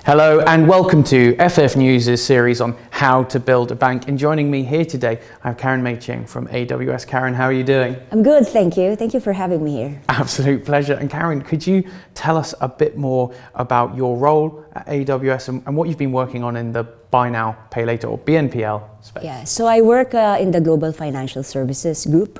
Hello and welcome to FF News' series on how to build a bank. And joining me here today, I have Mae Ching from AWS. Karen, how are you doing? I'm good, thank you. Thank you for having me here. Absolute pleasure. And Karen, could you tell us a bit more about your role at AWS and what you've been working on in the Buy Now, Pay Later or BNPL space? Yeah, so I work in the Global Financial Services Group,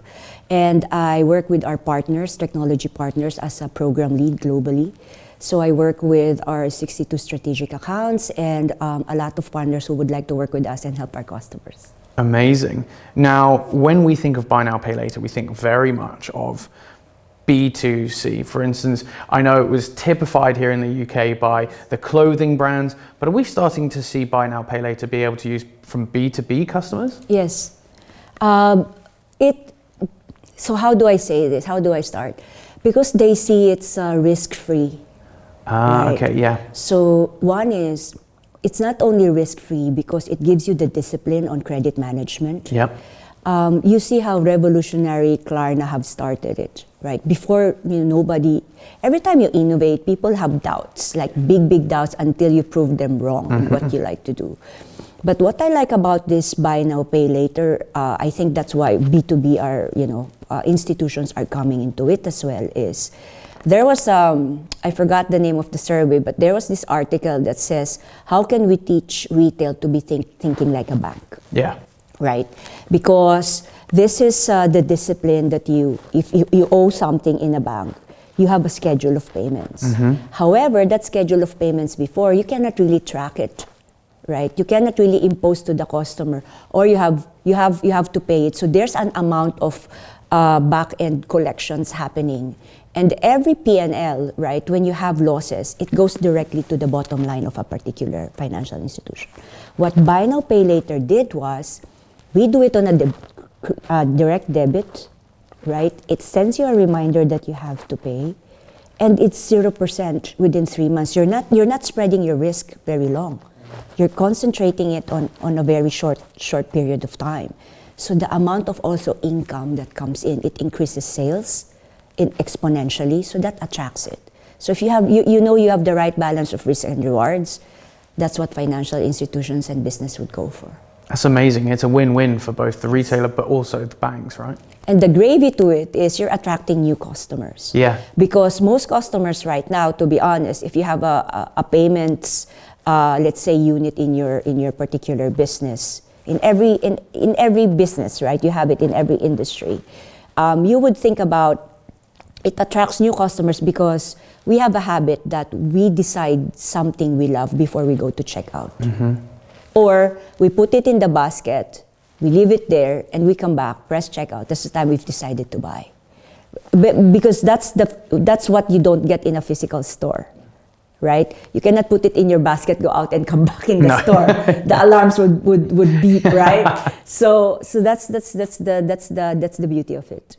and I work with our partners, technology partners, as a program lead globally. So I work with our 62 strategic accounts and a lot of partners who would like to work with us and help our customers. Amazing. Now, when we think of Buy Now, Pay Later, we think very much of B2C. For instance, I know it was typified here in the UK by the clothing brands, but are we starting to see Buy Now, Pay Later be able to use from B2B customers? Yes. So how do I say this? How do I start? Because they see it's risk-free. Right? Okay, yeah. So one is, it's not only risk-free because it gives you the discipline on credit management. Yep. You see how revolutionary Klarna have started it, right? Before, every time you innovate, people have doubts, like big doubts until you prove them wrong in what you like to do. But what I like about this Buy Now, Pay Later, I think that's why B2B institutions are coming into it as well, is there was, I forgot the name of the survey, but there was this article that says, how can we teach retail to be thinking like a bank? Yeah. Right? Because this is the discipline that if you owe something in a bank, you have a schedule of payments. Mm-hmm. However, that schedule of payments before, you cannot really track it, right? You cannot really impose to the customer, or you have to pay it. So there's an amount of back-end collections happening. And every P&L, right, when you have losses, it goes directly to the bottom line of a particular financial institution. What Buy Now, Pay Later did was, we do it on a direct debit, right? It sends you a reminder that you have to pay, and it's 0% within 3 months. You're not spreading your risk very long. You're concentrating it on a very short period of time. So the amount of also income that comes in, it increases sales exponentially, so that attracts it. So if you have you have the right balance of risk and rewards, that's what financial institutions and business would go for. That's amazing. It's a win-win for both the retailer but also the banks, right? And the gravy to it is you're attracting new customers. Yeah. Because most customers right now, to be honest, if you have a payments, let's say, unit in your particular business, in every business, right? You have it in every industry. You would think about it attracts new customers because we have a habit that we decide something we love before we go to checkout. Mm-hmm. Or we put it in the basket, we leave it there, and we come back, press checkout. That's the time we've decided to buy. Because that's what you don't get in a physical store, right? You cannot put it in your basket, go out, and come back in the store. The alarms would beep, right? So that's the beauty of it.